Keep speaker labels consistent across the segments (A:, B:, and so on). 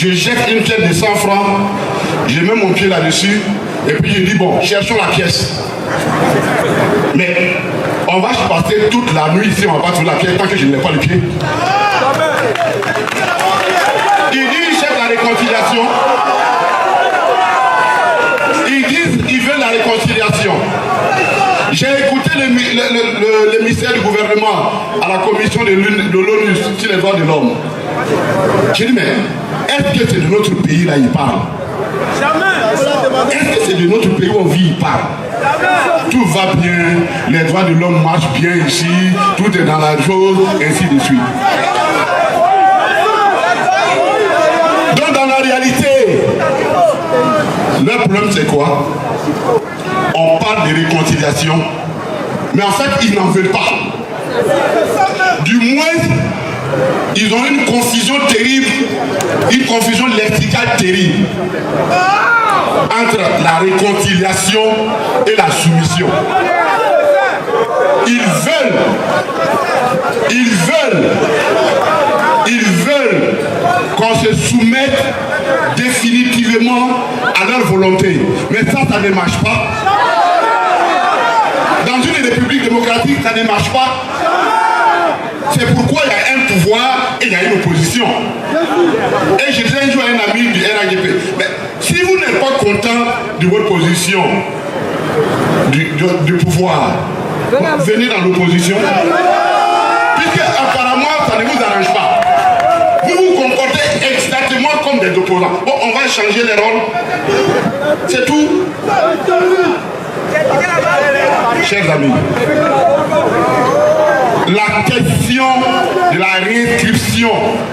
A: je jette une pièce de 100 francs, je mets mon pied là-dessus, et puis je dis, bon, cherchons la pièce. Mais on va passer toute la nuit ici, on va pas trouver la pièce tant que je n'ai pas le pied. Il dit, il cherche la réconciliation. Ils disent, ils veulent la réconciliation. J'ai écouté l'émissaire du gouvernement à la commission de l'ONU sur les droits de l'homme. J'ai dit, mais est-ce que c'est de notre pays là il parle? Jamais. Est-ce que c'est de notre pays où on vit il parle? Tout va bien, les droits de l'homme marchent bien ici, tout est dans la chose, ainsi de suite. Donc dans la réalité, leur problème c'est quoi? On parle de réconciliation, mais en fait ils n'en veulent pas. Du moins, ils ont une confusion terrible, une confusion lexicale terrible entre la réconciliation et la soumission. Ils veulent qu'on se soumette définitivement à leur volonté. Mais ça ne marche pas. Dans une république démocratique, ça ne marche pas. C'est pourquoi il y a un pouvoir et il y a une opposition. Et je disais un jour à un ami du RAGP, mais si vous n'êtes pas content de votre position du pouvoir, venez dans l'opposition. Puisque apparemment ça ne vous arrange pas. Vous vous comportez exactement comme des opposants. Bon, on va changer les rôles. C'est tout. Chers amis, la question de la réinscription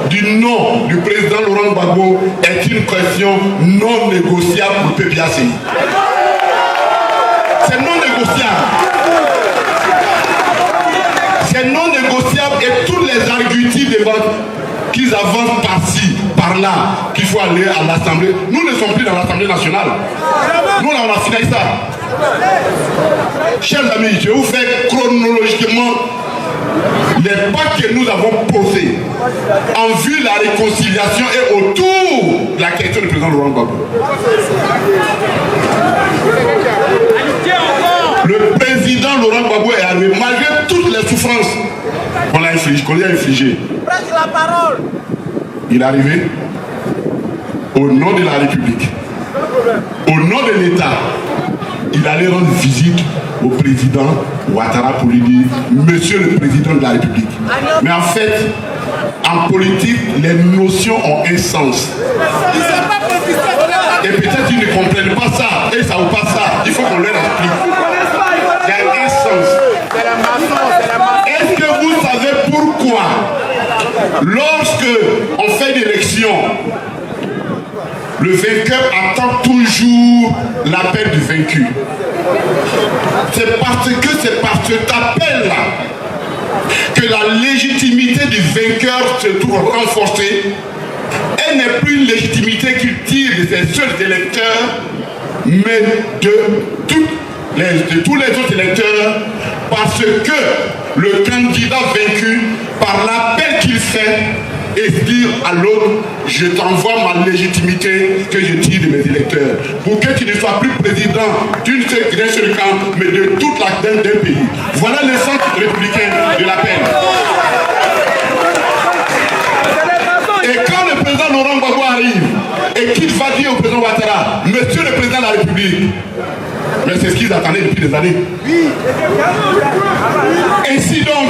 A: du nom du président Laurent Gbagbo est une question non négociable pour le PPACI. C'est non négociable. C'est non négociable et tous les arguties qu'ils avancent par-ci, par-là, qu'il faut aller à l'Assemblée. Nous ne sommes plus dans l'Assemblée nationale. Nous, on a fini ça. Chers amis, je vous fais chronologiquement les pas que nous avons posés en vue de la réconciliation et autour de la question du président Laurent Gbagbo. Le président Laurent Gbagbo est arrivé malgré toutes les souffrances qu'on a infligées. Il est arrivé au nom de la République, au nom de l'État. Il allait rendre visite au président Ouattara pour lui dire « Monsieur le président de la République ». Mais en fait, en politique, les notions ont un sens. Et peut-être qu'ils ne comprennent pas ça, et ça ou pas ça. Il faut qu'on leur explique. Il y a un sens. Est-ce que vous savez pourquoi, lorsque on fait une élection, le vainqueur attend toujours l'appel du vaincu? C'est parce que c'est par cet appel-là que la légitimité du vainqueur se trouve renforcée. Elle n'est plus une légitimité qu'il tire de ses seuls électeurs, mais de tous les autres électeurs, parce que le candidat vaincu, par l'appel qu'il fait, et dire à l'autre, je t'envoie ma légitimité que je tire de mes électeurs. Pour que tu ne sois plus président d'un seul camp, mais de toute la tête d'un pays. Voilà le centre républicain de l'appel. Et quand le président Laurent Gbagbo arrive, et qu'il va dire au président Ouattara, monsieur le président de la République, mais c'est ce qu'ils attendaient depuis des années. Ainsi donc,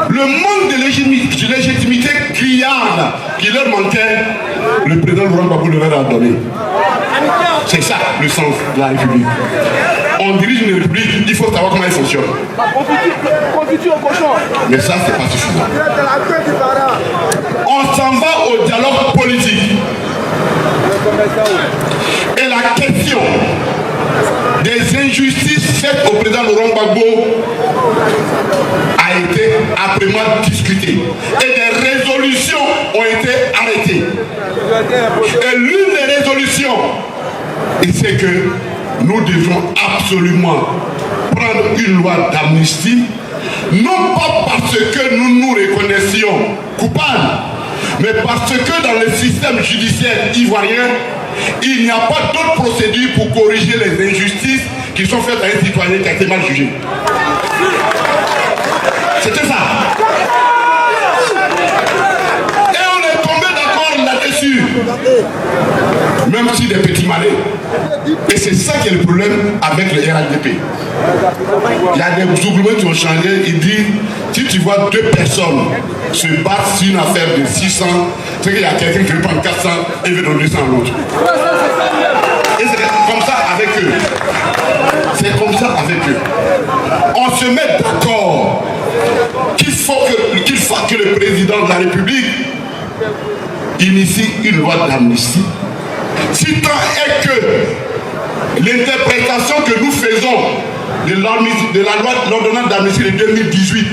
A: le manque de légitimité criarde qui leur manquait, le président Laurent Gbagbo leur a donné. C'est ça le sens de la République. On dirige une République, il faut savoir comment elle fonctionne. Mais ça, c'est pas suffisant. On s'en va au dialogue politique. Et la question des injustices faites au président Laurent Gbagbo a été âprement discutée. Et des résolutions ont été arrêtées. Et l'une des résolutions, c'est que nous devons absolument prendre une loi d'amnistie, non pas parce que nous nous reconnaissions coupables, Mais parce que dans le système judiciaire ivoirien, il n'y a pas d'autre procédure pour corriger les injustices qui sont faites à un citoyen qui a été mal jugé. C'était ça. Et on est tombé d'accord là-dessus. Même si des petits malais. Et c'est ça qui est le problème avec le RHDP. Il y a des gouvernements qui ont changé. Ils disent, si tu vois deux personnes se battre sur une affaire de 600, c'est qu'il y a quelqu'un qui veut prendre 400 et veut donner 200 à l'autre. Et c'est comme ça avec eux. C'est comme ça avec eux. On se met d'accord qu'il faut que le président de la République initie une loi d'amnistie. Si tant est que l'interprétation que nous faisons de la loi de l'ordonnance d'amnistie de 2018,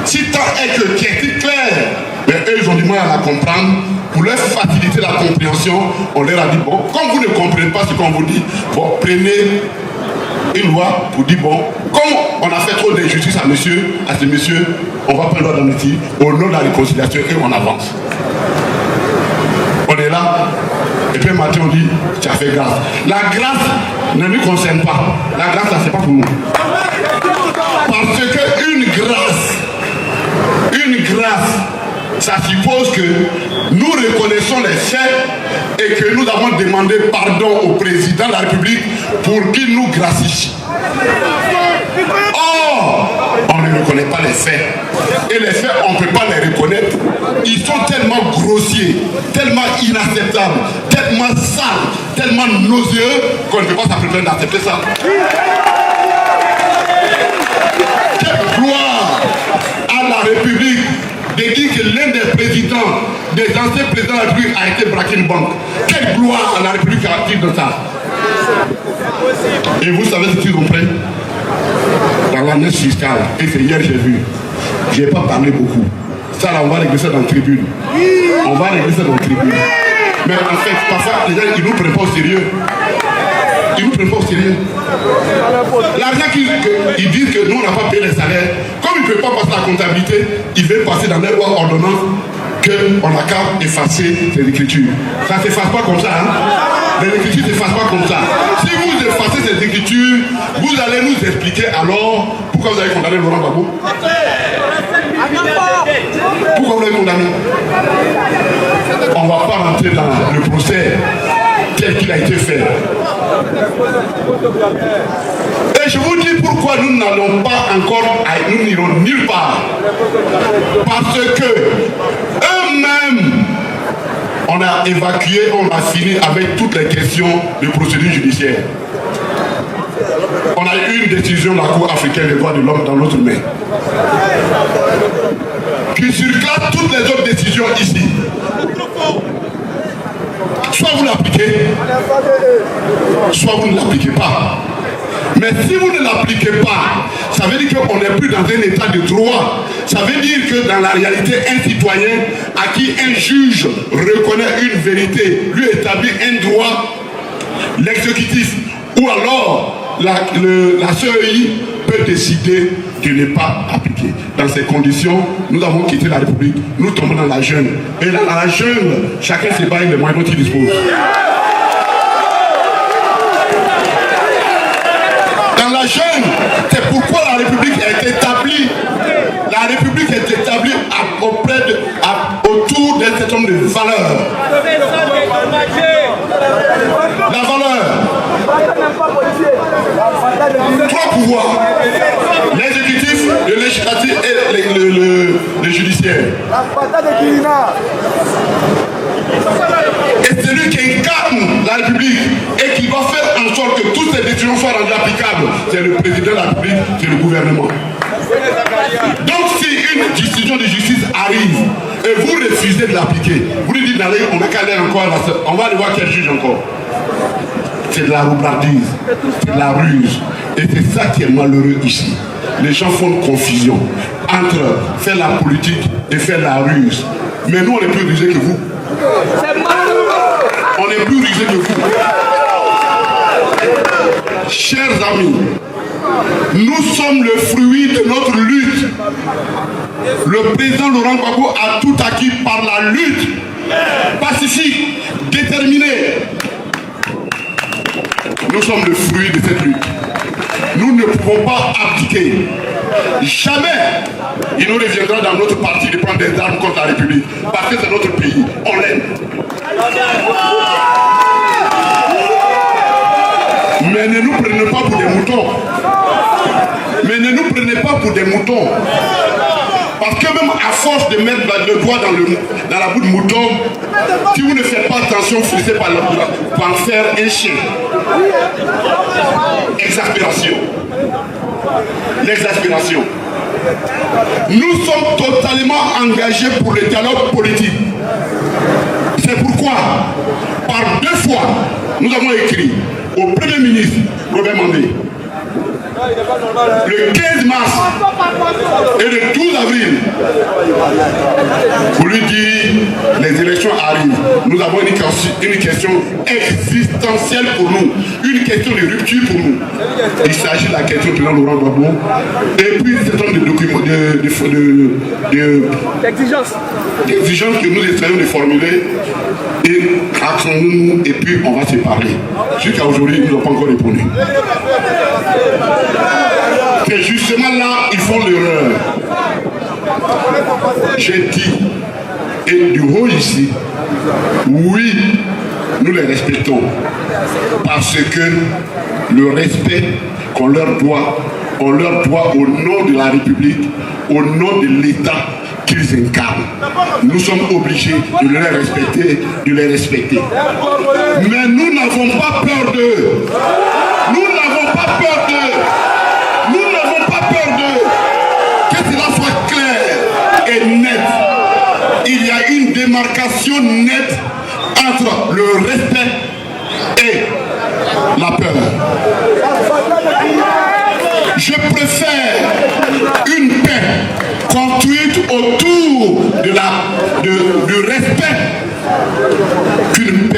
A: si tant est que qui est clair, mais eux ils ont du mal à la comprendre. Pour leur faciliter la compréhension, on leur a dit, bon, comme vous ne comprenez pas ce qu'on vous dit, bon, prenez une loi pour dire, bon, comme on a fait trop d'injustice à ce monsieur, on va prendre une loi d'amnistie au nom de la réconciliation et on avance. On est là, et puis un matin on dit, tu as fait grâce. La grâce ne nous concerne pas. La grâce, là, c'est pas pour nous. Parce qu'une grâce, ça suppose que nous reconnaissons les faits et que nous avons demandé pardon au président de la République pour qu'il nous gratifie. Or, on ne reconnaît pas les faits. Et les faits, on ne peut pas les reconnaître. Ils sont tellement grossiers, tellement inacceptables, tellement sales, tellement nauséeux qu'on ne peut pas s'apprêter d'accepter ça. Quelle gloire à la République de dire que l'un des présidents, des anciens présidents de la République a été braqué une banque. Quelle gloire à la République a-t-il de ça? Et vous savez ce qu'ils ont fait dans l'année fiscale. Et c'est hier j'ai vu. Je n'ai pas parlé beaucoup. Ça là, on va régler ça dans la tribune. On va régler ça dans la tribune. Mais en fait, parfois, les gens, ils ne nous prennent pas au sérieux. Ils ne nous prennent pas au sérieux. L'argent qu'ils disent que nous, on n'a pas payé les salaires, comme ils ne peuvent pas passer la comptabilité, ils veulent passer dans les lois ordonnances qu'on n'a qu'à effacer ces écritures. Ça ne s'efface pas comme ça. Hein? Les écritures ne s'effacent pas comme ça. Si vous effacez ces écritures, vous allez nous expliquer alors pourquoi vous avez condamné Laurent Gbagbo. Pourquoi vous l'avez condamné? On ne va pas rentrer dans le procès tel qu'il a été fait. Et je vous dis pourquoi nous n'allons pas encore, nous n'irons nulle part. Parce que eux-mêmes, on a évacué, on a fini avec toutes les questions de procédure judiciaire. On a eu une décision de la Cour africaine des droits de l'homme dans notre main, qui surclasse toutes les autres décisions ici. Soit vous l'appliquez, soit vous ne l'appliquez pas. Mais si vous ne l'appliquez pas, ça veut dire qu'on n'est plus dans un état de droit. Ça veut dire que dans la réalité, un citoyen à qui un juge reconnaît une vérité, lui établit un droit, l'exécutif ou alors la CEI peut décider de ne pas appliquer. Dans ces conditions, nous avons quitté la République, nous tombons dans la jungle. Et dans la jungle, chacun se bat avec les moyens dont il dispose. Dans la jungle, c'est pourquoi la République est établie. La République est établie autour d'un certain nombre de valeurs. La valeur. Trois pouvoirs. L'exécutif, le législatif et le judiciaire. Et celui qui incarne la République et qui va faire en sorte que toutes ces décisions soient rendues applicables, c'est le président de la République, c'est le gouvernement. Donc si une décision de justice arrive et vous refusez de l'appliquer, vous lui dites d'aller, on n'a qu'à aller encore, on va aller voir quel juge encore. C'est de la roublardise, c'est de la ruse. Et c'est ça qui est malheureux ici. Les gens font une confusion entre faire la politique et faire la ruse. Mais nous, on est plus rusés que vous. On est plus rusés que vous. Chers amis, nous sommes le fruit de notre lutte. Le président Laurent Gbagbo a tout acquis par la lutte pacifique, déterminée. Nous sommes le fruit de cette lutte. Nous ne pouvons pas abdiquer. Jamais il nous reviendra dans notre parti de prendre des armes contre la République. Parce que c'est notre pays. On l'aime. Mais ne nous prenez pas pour des moutons. Mais ne nous prenez pas pour des moutons. Parce que même à force de mettre le doigt dans la boue de mouton, si vous ne faites pas attention, vous finissez par en faire un chien. Exaspération. L'exaspération. Nous sommes totalement engagés pour le dialogue politique. C'est pourquoi, par 2 fois, nous avons écrit au Premier ministre Robert Mandé, le 15 mars et le 12 avril, pour lui dire les élections arrivent. Nous avons une question existentielle pour nous, une question de rupture pour nous. Il s'agit de la question du président Laurent Gbagbo et puis c'est un des documents d'exigences que nous essayons de formuler et actionnons-nous et puis on va se parler. Jusqu'à aujourd'hui, nous n'avons pas encore répondu. C'est justement là ils font l'erreur. J'ai dit, et du haut ici, oui, nous les respectons. Parce que le respect qu'on leur doit, on leur doit au nom de la République, au nom de l'État qu'ils incarnent. Nous sommes obligés de les respecter, de les respecter. Mais nous n'avons pas peur d'eux. Nous n'avons pas peur d'eux. Nous n'avons pas peur d'eux. Que cela soit clair et net. Il y a une démarcation nette entre le respect et la peur. Je préfère une paix construite autour du respect qu'une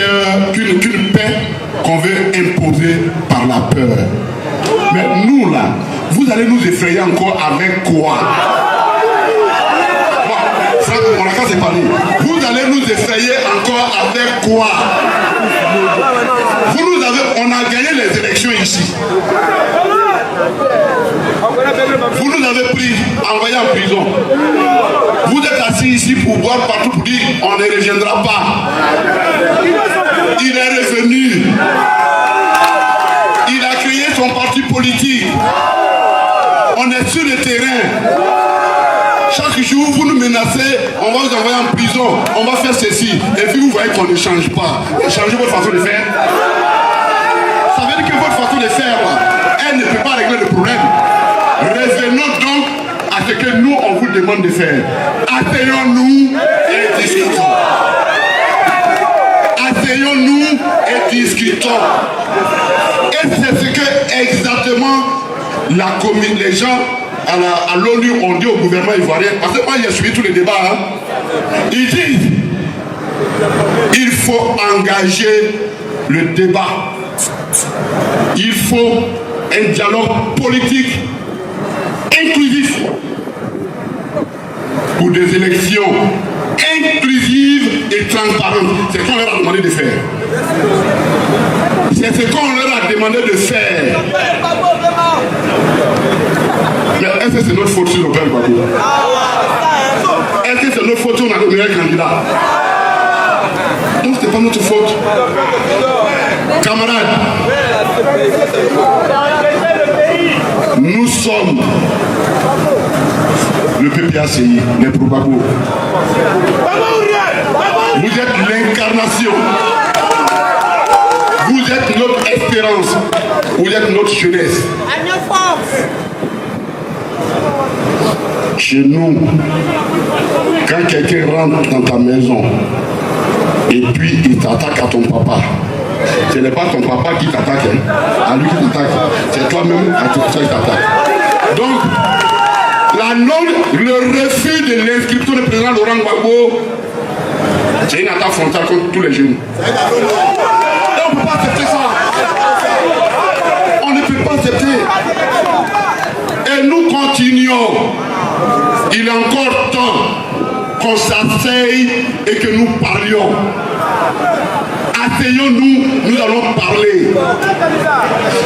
A: paix qu'on veut imposer par la peur. Mais nous là, vous allez nous effrayer encore avec quoi? Ça, on a qu'à se parler. Vous allez nous effrayer encore avec quoi? On a gagné les élections ici. Vous nous avez pris, envoyés en prison. Vous êtes assis ici pour boire partout pour dire on ne reviendra pas. Il est revenu. Il a créé son parti politique. On est sur le terrain. Chaque jour, vous nous menacez, on va vous envoyer en prison, on va faire ceci. Et puis vous voyez qu'on ne change pas. Changez votre façon de faire. Ça veut dire que votre façon de faire, elle ne peut pas régler le problème. Revenons donc à ce que nous, on vous demande de faire. Asseyons-nous et discutons. Asseyons-nous et discutons. Et c'est ce que exactement les gens à l'ONU ont dit au gouvernement ivoirien. Parce que moi, j'ai suivi tous les débats. Ils disent il faut engager le débat. Il faut un dialogue politique inclusif pour des élections inclusives et transparentes. C'est ce qu'on leur a demandé de faire. C'est ce qu'on leur a demandé de faire. Mais est-ce que c'est notre faute sur le peuple Gbagbo? Est-ce que c'est notre faute sur notre meilleur candidat? Donc c'est pas notre faute. Camarades, nous sommes le PPACI, les pro-Gbagbo. Vous êtes l'incarnation. Vous êtes notre espérance. Vous êtes notre jeunesse. Chez nous, quand quelqu'un rentre dans ta maison et puis il t'attaque à ton papa, ce n'est pas ton papa qui t'attaque, à lui qui t'attaque, c'est toi-même à toi qui t'attaque. Donc, le refus de l'inscription du président Laurent Gbagbo, c'est une attaque frontale contre tous les jeunes. Et on ne peut pas accepter ça. On ne peut pas accepter. Et nous continuons Il est encore temps qu'on s'asseye et que nous parlions. Asseyons-nous, nous allons parler.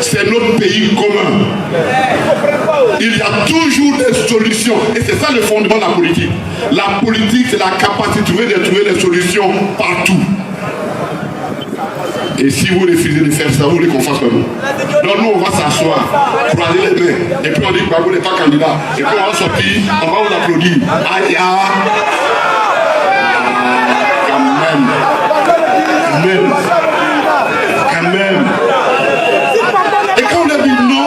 A: C'est notre pays commun. Il y a toujours des solutions. Et c'est ça le fondement de la politique. La politique, c'est la capacité de trouver des solutions partout. Et si vous refusez de faire ça, vous voulez qu'on fasse comme nous. Donc nous, on va s'asseoir, croiser les mains, et puis on dit que vous n'êtes pas candidat. Et puis on va sortir, on va vous applaudir. Aïe, quand même. Quand même. Et quand on a dit non,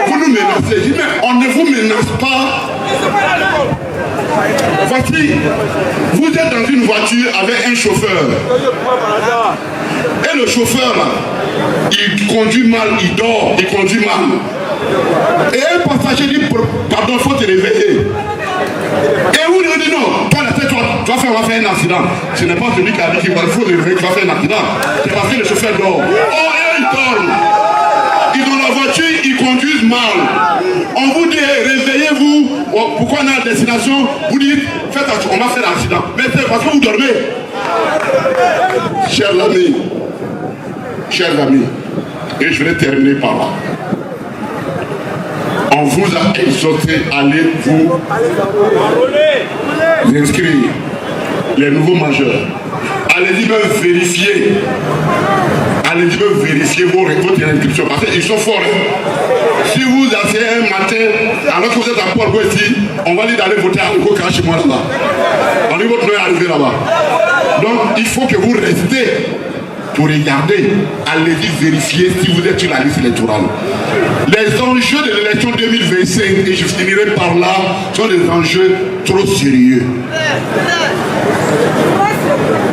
A: vous nous menacez. Je dis, mais on ne vous menace pas. Voici, vous êtes dans une voiture avec un chauffeur. Et le chauffeur, là, il conduit mal, il dort, il conduit mal. Et un passager dit, pardon, il faut te réveiller. Et vous lui dites non, toi, on va faire un accident. Ce n'est pas celui qui a dit qu'il faut le réveiller, tu vas faire un accident. C'est parce que le chauffeur dort. Oh, et il dort. Ils ont la voiture, ils conduisent mal. On vous dit, réveillez-vous. Pourquoi on est à destination? Vous dites, faites attention, on va faire l'accident. Mais c'est parce que vous dormez. Chers amis, et je vais terminer par là. On vous a exhorté à aller vous inscrire, les nouveaux majeurs. Allez-y même vérifier. Allez-y même vérifier votre inscription. Parce qu'ils sont forts. Si vous asseyez un matin, alors que vous êtes à Port ici, on va dire d'aller voter à Rico chez moi là-bas. On dit votre nom est arrivé là-bas. Donc il faut que vous restez pour regarder. Allez-y vérifier si vous êtes sur la liste électorale. Les enjeux de l'élection 2025, et je finirai par là, sont des enjeux trop sérieux.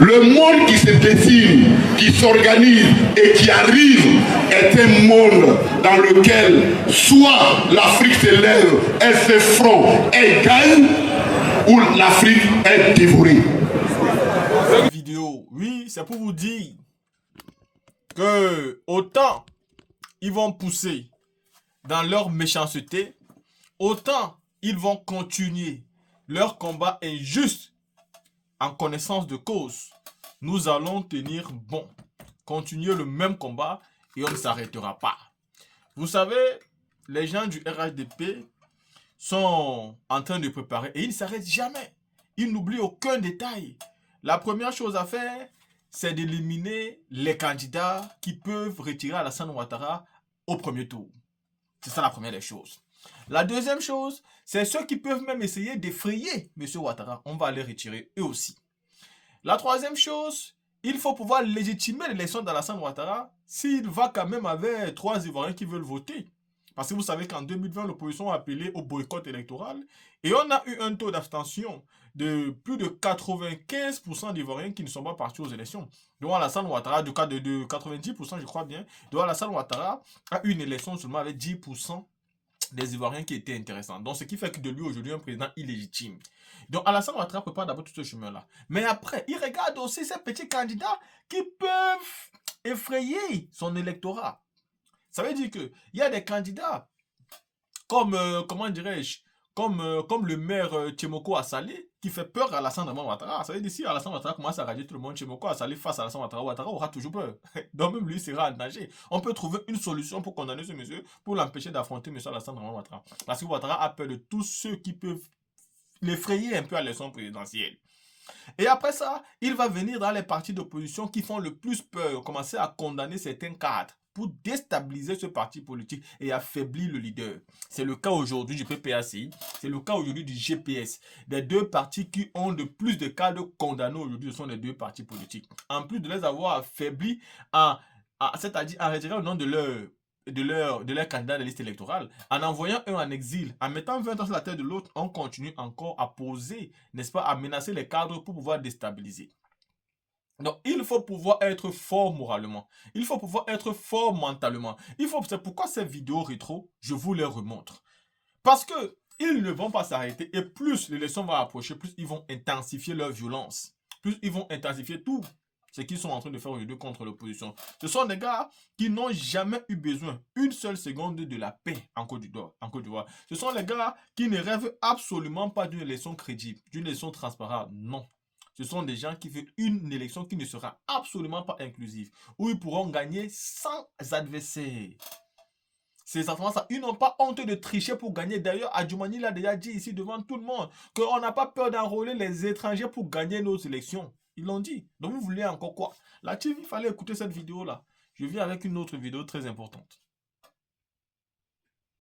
A: Le monde qui se dessine, qui s'organise et qui arrive est un monde dans lequel soit l'Afrique se lève, elle fait front, elle gagne, ou l'Afrique est dévorée.
B: Cette vidéo, oui, c'est pour vous dire que autant ils vont pousser dans leur méchanceté, autant ils vont continuer leur combat injuste en connaissance de cause. Nous allons tenir bon, continuer le même combat et on ne s'arrêtera pas. Vous savez, les gens du RHDP sont en train de préparer et ils ne s'arrêtent jamais. Ils n'oublient aucun détail. La première chose à faire, c'est d'éliminer les candidats qui peuvent retirer Alassane Ouattara au premier tour. C'est ça la première des choses. La deuxième chose, c'est ceux qui peuvent même essayer d'effrayer M. Ouattara. On va les retirer eux aussi. La troisième chose, il faut pouvoir légitimer l'élection d'Alassane Ouattara s'il va quand même avec 3 Ivoiriens qui veulent voter. Parce que vous savez qu'en 2020, l'opposition a appelé au boycott électoral et on a eu un taux d'abstention de plus de 95% d'Ivoiriens qui ne sont pas partis aux élections. Donc Alassane Ouattara, du cas de 90% je crois bien, donc Alassane Ouattara a eu une élection seulement avec 10% des Ivoiriens qui étaient intéressants. Donc ce qui fait que de lui aujourd'hui un président illégitime. Donc Alassane Ouattara prépare d'abord tout ce chemin-là. Mais après, il regarde aussi ces petits candidats qui peuvent effrayer son électorat. Ça veut dire qu'il y a des candidats comme, comment dirais-je, comme le maire Tchemoko Assalé qui fait peur à Alassane Ouattara. Ça veut dire si Alassane Ouattara commence à radier tout le monde, Tchemoko Assalé face à Alassane Ouattara, Ouattara aura toujours peur. Donc même lui sera en danger. On peut trouver une solution pour condamner ce monsieur, pour l'empêcher d'affronter M. Alassane Ouattara. Parce que Ouattara a peur de tous ceux qui peuvent l'effrayer un peu à l'élection présidentielle. Et après ça, il va venir dans les partis d'opposition qui font le plus peur, commencer à condamner certains cadres pour déstabiliser ce parti politique et affaiblir le leader. C'est le cas aujourd'hui du PPACI, c'est le cas aujourd'hui du GPS. Les deux partis qui ont le plus de cadres condamnés aujourd'hui sont les deux partis politiques. En plus de les avoir affaiblis, c'est-à-dire en retirant le nom de leur candidat de la liste électorale, en envoyant un en exil, en mettant 20 ans sur la tête de l'autre, on continue encore à poser, n'est-ce pas, à menacer les cadres pour pouvoir déstabiliser. Donc, il faut pouvoir être fort moralement. Il faut pouvoir être fort mentalement. C'est pourquoi ces vidéos rétro, je vous les remontre. Parce que ils ne vont pas s'arrêter. Et plus l'élection va approcher, plus ils vont intensifier leur violence. Plus ils vont intensifier tout. ce qu'ils sont en train de faire aujourd'hui contre l'opposition. Ce sont des gars qui n'ont jamais eu besoin une seule seconde de la paix en Côte d'Ivoire. Ce sont les gars qui ne rêvent absolument pas d'une élection crédible, d'une élection transparente. Non. Ce sont des gens qui veulent une élection qui ne sera absolument pas inclusive, où ils pourront gagner sans adversaires. C'est exactement ça. Ils n'ont pas honte de tricher pour gagner. D'ailleurs, Adjoumani l'a déjà dit ici devant tout le monde qu'on n'a pas peur d'enrôler les étrangers pour gagner nos élections. Ils l'ont dit. Donc vous voulez encore quoi? Là, il fallait écouter cette vidéo-là. Je viens avec une autre vidéo très importante.